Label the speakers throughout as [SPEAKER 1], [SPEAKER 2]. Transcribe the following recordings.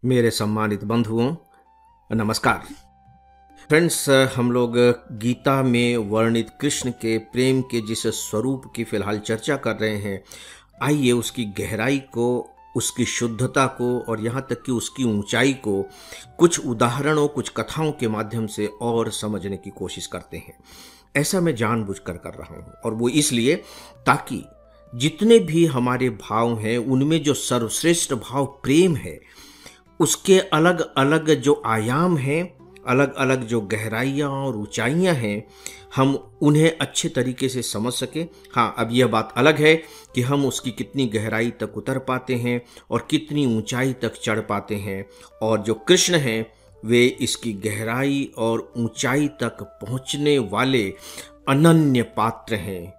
[SPEAKER 1] मेरे सम्मानित बंधुओं, नमस्कार। फ्रेंड्स, हम लोग गीता में वर्णित कृष्ण के प्रेम के जिस स्वरूप की फिलहाल चर्चा कर रहे हैं, आइए उसकी गहराई को, उसकी शुद्धता को और यहाँ तक कि उसकी ऊंचाई को कुछ उदाहरणों, कुछ कथाओं के माध्यम से और समझने की कोशिश करते हैं। ऐसा मैं जानबूझकर कर रहा हूँ, और वो इसलिए ताकि जितने भी हमारे भाव हैं उनमें जो सर्वश्रेष्ठ भाव प्रेम है, उसके अलग अलग जो आयाम हैं, अलग अलग जो गहराइयाँ और ऊंचाइयाँ हैं, हम उन्हें अच्छे तरीके से समझ सकें। हाँ, अब यह बात अलग है कि हम उसकी कितनी गहराई तक उतर पाते हैं और कितनी ऊंचाई तक चढ़ पाते हैं, और जो कृष्ण हैं वे इसकी गहराई और ऊंचाई तक पहुंचने वाले अनन्य पात्र हैं,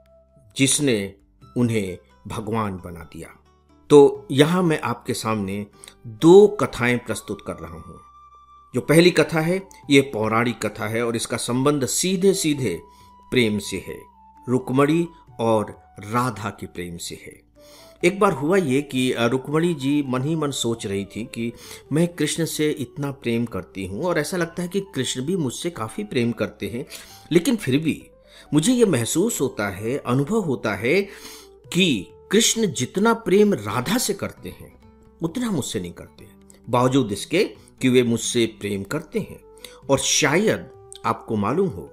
[SPEAKER 1] जिसने उन्हें भगवान बना दिया। तो यहाँ मैं आपके सामने दो कथाएं प्रस्तुत कर रहा हूँ। जो पहली कथा है, ये पौराणिक कथा है और इसका संबंध सीधे सीधे प्रेम से है, रुक्मणी और राधा के प्रेम से है। एक बार हुआ ये कि रुक्मणी जी मन ही मन सोच रही थी कि मैं कृष्ण से इतना प्रेम करती हूँ और ऐसा लगता है कि कृष्ण भी मुझसे काफ़ी प्रेम करते हैं, लेकिन फिर भी मुझे ये महसूस होता है, अनुभव होता है कि कृष्ण जितना प्रेम राधा से करते हैं उतना मुझसे नहीं करते, बावजूद इसके कि वे मुझसे प्रेम करते हैं। और शायद आपको मालूम हो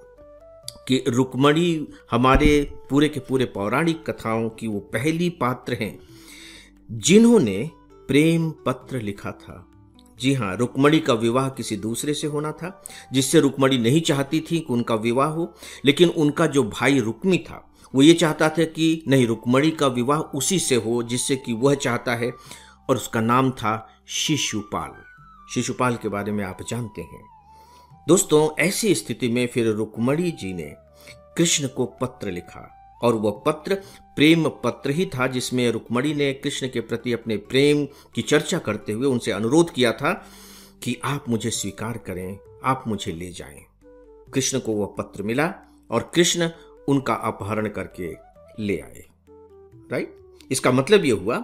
[SPEAKER 1] कि रुक्मणी हमारे पूरे के पूरे पौराणिक कथाओं की वो पहली पात्र हैं जिन्होंने प्रेम पत्र लिखा था। जी हाँ, रुक्मणी का विवाह किसी दूसरे से होना था, जिससे रुक्मणी नहीं चाहती थी कि उनका विवाह हो, लेकिन उनका जो भाई रुक्मी था वो ये चाहता था कि नहीं, रुक्मणी का विवाह उसी से हो जिससे कि वह चाहता है, और उसका नाम था शिशुपाल। शिशुपाल के बारे में आप जानते हैं। दोस्तों, ऐसी स्थिति में फिर रुक्मणी जी ने कृष्ण को पत्र लिखा, और वह पत्र प्रेम पत्र ही था, जिसमें रुक्मणी ने कृष्ण के प्रति अपने प्रेम की चर्चा करते हुए उनसे अनुरोध किया था कि आप मुझे स्वीकार करें, आप मुझे ले जाएं। कृष्ण को वह पत्र मिला और कृष्ण उनका अपहरण करके ले आए। राइट? इसका मतलब यह हुआ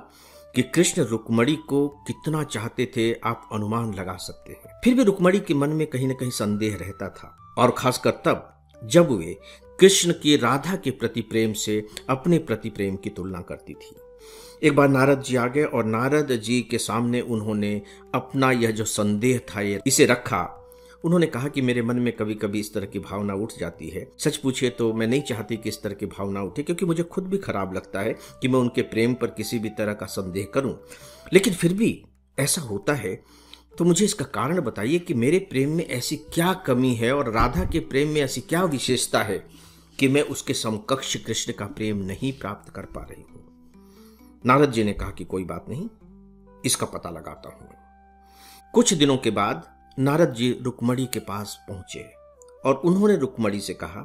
[SPEAKER 1] कि कृष्ण रुक्मणी को कितना चाहते थे, आप अनुमान लगा सकते हैं। फिर भी रुक्मणी के मन में कहीं ना कहीं संदेह रहता था, और खासकर तब जब वे कृष्ण की राधा के प्रति प्रेम से अपने प्रति प्रेम की तुलना करती थी। एक बार नारद जी आ गए और नारद जी के सामने उन्होंने अपना यह जो संदेह था इसे रखा। उन्होंने कहा कि मेरे मन में कभी कभी इस तरह की भावना उठ जाती है। सच पूछे तो मैं नहीं चाहती कि इस तरह की भावना उठे, क्योंकि मुझे खुद भी खराब लगता है कि मैं उनके प्रेम पर किसी भी तरह का संदेह करूं, लेकिन फिर भी ऐसा होता है। तो मुझे इसका कारण बताइए कि मेरे प्रेम में ऐसी क्या कमी है और राधा के प्रेम में ऐसी क्या विशेषता है कि मैं उसके समकक्ष कृष्ण का प्रेम नहीं प्राप्त कर पा रही हूं। नारद जी ने कहा कि कोई बात नहीं, इसका पता लगाता हूं। कुछ दिनों के बाद नारद जी रुक्मणी के पास पहुंचे और उन्होंने रुक्मणी से कहा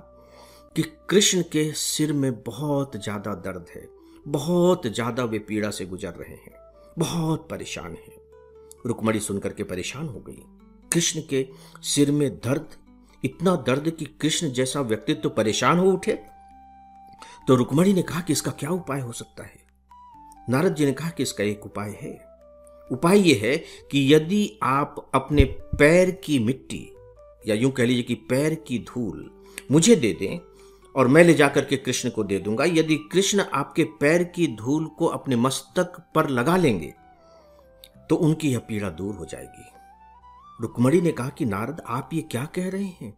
[SPEAKER 1] कि कृष्ण के सिर में बहुत ज्यादा दर्द है, बहुत ज्यादा वे पीड़ा से गुजर रहे हैं, बहुत परेशान हैं। रुक्मणी सुनकर के परेशान हो गई। कृष्ण के सिर में दर्द, इतना दर्द कि कृष्ण जैसा व्यक्तित्व तो परेशान हो उठे। तो रुक्मणी ने कहा कि इसका क्या उपाय हो सकता है? नारद जी ने कहा कि इसका एक उपाय है। उपाय यह है कि यदि आप अपने पैर की मिट्टी, या यूं कह लीजिए कि पैर की धूल मुझे दे दें और मैं ले जाकर के कृष्ण को दे दूंगा, यदि कृष्ण आपके पैर की धूल को अपने मस्तक पर लगा लेंगे तो उनकी यह पीड़ा दूर हो जाएगी। रुक्मणी ने कहा कि नारद, आप ये क्या कह रहे हैं?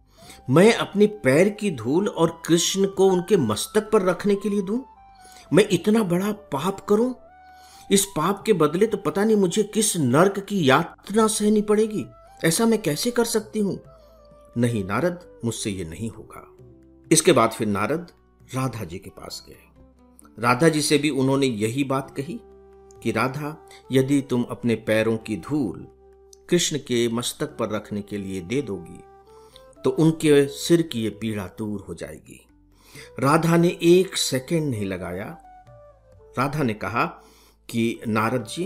[SPEAKER 1] मैं अपने पैर की धूल और कृष्ण को उनके मस्तक पर रखने के लिए दूं? मैं इतना बड़ा पाप करूं? इस पाप के बदले तो पता नहीं मुझे किस नर्क की यातना सहनी पड़ेगी। ऐसा मैं कैसे कर सकती हूं? नहीं नारद, मुझसे ये नहीं होगा। इसके बाद फिर नारद राधा जी के पास गए। राधा जी से भी उन्होंने यही बात कही कि राधा, यदि तुम अपने पैरों की धूल कृष्ण के मस्तक पर रखने के लिए दे दोगी तो उनके सिर की ये पीड़ा दूर हो जाएगी। राधा ने एक सेकंड नहीं लगाया। राधा ने कहा कि नारद जी,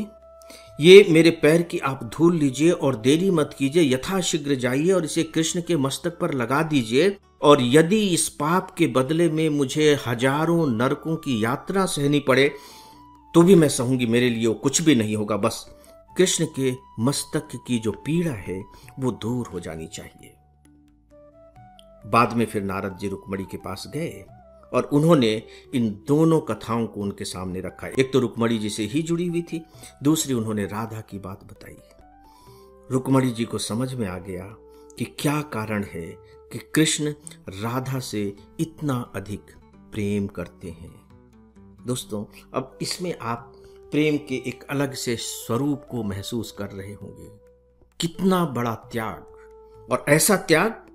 [SPEAKER 1] ये मेरे पैर की आप धूल लीजिए और देरी मत कीजिए, यथाशीघ्र जाइए और इसे कृष्ण के मस्तक पर लगा दीजिए, और यदि इस पाप के बदले में मुझे हजारों नरकों की यात्रा सहनी पड़े तो भी मैं सहूंगी, मेरे लिए वो कुछ भी नहीं होगा। बस कृष्ण के मस्तक की जो पीड़ा है वो दूर हो जानी चाहिए। बाद में फिर नारद जी रुक्मणी के पास गए और उन्होंने इन दोनों कथाओं को उनके सामने रखा। एक तो रुक्मणी जी से ही जुड़ी हुई थी, दूसरी उन्होंने राधा की बात बताई। रुक्मणी जी को समझ में आ गया कि क्या कारण है कि कृष्ण राधा से इतना अधिक प्रेम करते हैं। दोस्तों, अब इसमें आप प्रेम के एक अलग से स्वरूप को महसूस कर रहे होंगे। कितना बड़ा त्याग, और ऐसा त्याग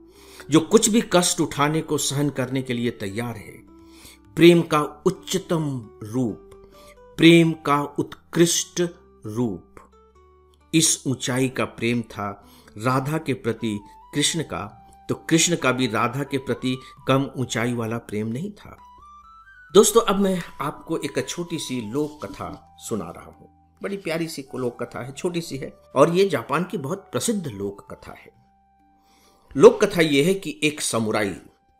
[SPEAKER 1] जो कुछ भी कष्ट उठाने को सहन करने के लिए तैयार है। प्रेम का उच्चतम रूप, प्रेम का उत्कृष्ट रूप, इस ऊंचाई का प्रेम था राधा के प्रति कृष्ण का। तो कृष्ण का भी राधा के प्रति कम ऊंचाई वाला प्रेम नहीं था। दोस्तों, अब मैं आपको एक छोटी सी लोक कथा सुना रहा हूं। बड़ी प्यारी सी लोक कथा है, छोटी सी है, और ये जापान की बहुत प्रसिद्ध लोक कथा है। लोक कथा यह है कि एक समुराई,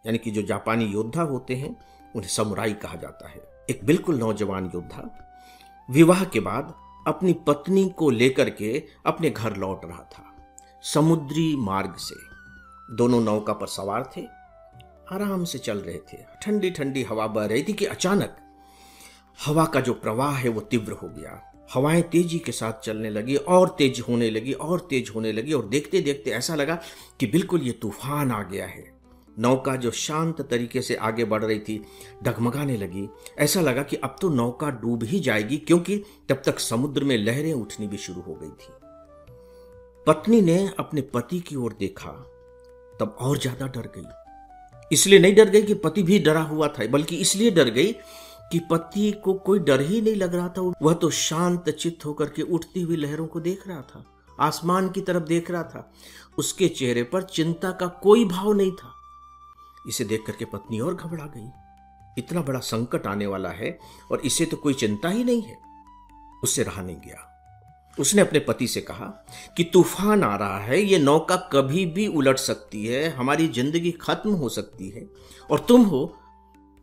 [SPEAKER 1] यानी कि जो जापानी योद्धा होते हैं उन्हें समुराई कहा जाता है, एक बिल्कुल नौजवान योद्धा विवाह के बाद अपनी पत्नी को लेकर के अपने घर लौट रहा था। समुद्री मार्ग से दोनों नौका पर सवार थे, आराम से चल रहे थे। ठंडी ठंडी हवा बह रही थी कि अचानक हवा का जो प्रवाह है वो तीव्र हो गया। हवाएं तेजी के साथ चलने लगी और तेज होने लगी और तेज होने लगी, और देखते देखते ऐसा लगा कि बिल्कुल ये तूफान आ गया है। नौका जो शांत तरीके से आगे बढ़ रही थी डगमगाने लगी। ऐसा लगा कि अब तो नौका डूब ही जाएगी, क्योंकि तब तक समुद्र में लहरें उठनी भी शुरू हो गई थी। पत्नी ने अपने पति की ओर देखा, तब और ज्यादा डर गई। इसलिए नहीं डर गई कि पति भी डरा हुआ था, बल्कि इसलिए डर गई कि पति को कोई डर ही नहीं लग रहा था। वह तो शांत चित्त होकर के उठती हुई लहरों को देख रहा था, आसमान की तरफ देख रहा था। उसके चेहरे पर चिंता का कोई भाव नहीं था। इसे देख करके पत्नी और घबरा गई। इतना बड़ा संकट आने वाला है और इसे तो कोई चिंता ही नहीं है। उससे रहा नहीं गया। उसने अपने पति से कहा कि तूफान आ रहा है, ये नौका कभी भी उलट सकती है, हमारी जिंदगी खत्म हो सकती है, और तुम हो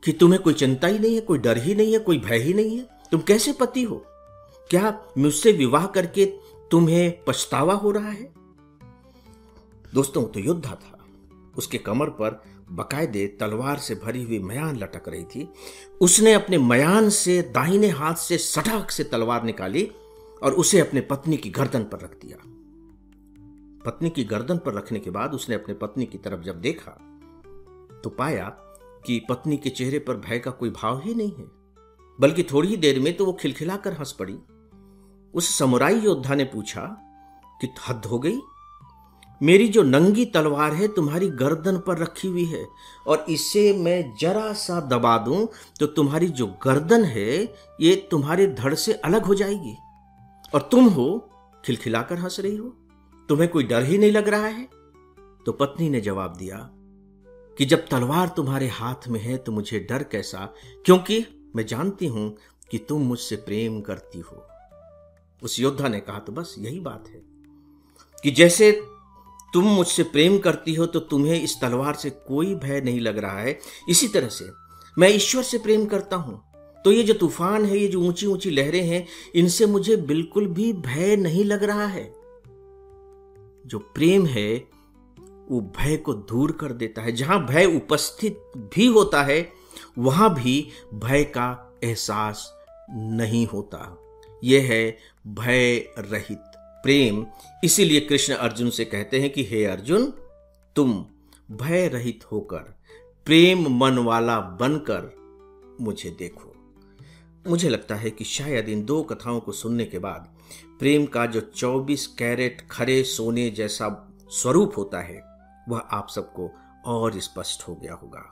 [SPEAKER 1] कि तुम्हें कोई चिंता ही नहीं है, कोई डर ही नहीं है, कोई भय ही नहीं है। तुम कैसे पति हो? क्या मुझसे विवाह करके तुम्हें पछतावा हो रहा है? दोस्तों, तो योद्धा था। उसके कमर पर बकायदे तलवार से भरी हुई मयान लटक रही थी। उसने अपने मयान से दाहिने हाथ से सटाक से तलवार निकाली और उसे अपने पत्नी की गर्दन पर रख दिया। पत्नी की गर्दन पर रखने के बाद उसने अपने पत्नी की तरफ जब देखा तो पाया कि पत्नी के चेहरे पर भय का कोई भाव ही नहीं है, बल्कि थोड़ी ही देर में तो वो खिलखिलाकर हंस पड़ी। उस समुराई योद्धा ने पूछा कि हद हो गई, मेरी जो नंगी तलवार है तुम्हारी गर्दन पर रखी हुई है, और इसे मैं जरा सा दबा दूं तो तुम्हारी जो गर्दन है ये तुम्हारे धड़ से अलग हो जाएगी, और तुम हो खिलखिलाकर हंस रही हो। तुम्हें कोई डर ही नहीं लग रहा है? तो पत्नी ने जवाब दिया कि जब तलवार तुम्हारे हाथ में है तो मुझे डर कैसा, क्योंकि मैं जानती हूं कि तुम मुझसे प्रेम करती हो। उस योद्धा ने कहा, तो बस यही बात है कि जैसे तुम मुझसे प्रेम करती हो तो तुम्हें इस तलवार से कोई भय नहीं लग रहा है, इसी तरह से मैं ईश्वर से प्रेम करता हूं। तो ये जो तूफान है, ये जो ऊंची ऊंची लहरें हैं, इनसे मुझे बिल्कुल भी भय नहीं लग रहा है। जो प्रेम है वो भय को दूर कर देता है। जहां भय उपस्थित भी होता है वहां भी भय का एहसास नहीं होता। यह है भय रहित प्रेम। इसीलिए कृष्ण अर्जुन से कहते हैं कि हे अर्जुन, तुम भय रहित होकर प्रेम मन वाला बनकर मुझे देखो। मुझे लगता है कि शायद इन दो कथाओं को सुनने के बाद प्रेम का जो 24 कैरेट खरे सोने जैसा स्वरूप होता है वह आप सबको और स्पष्ट हो गया होगा।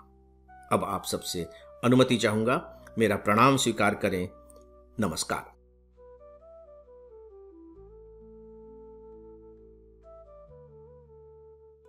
[SPEAKER 1] अब आप सबसे अनुमति चाहूंगा, मेरा प्रणाम स्वीकार करें। नमस्कार।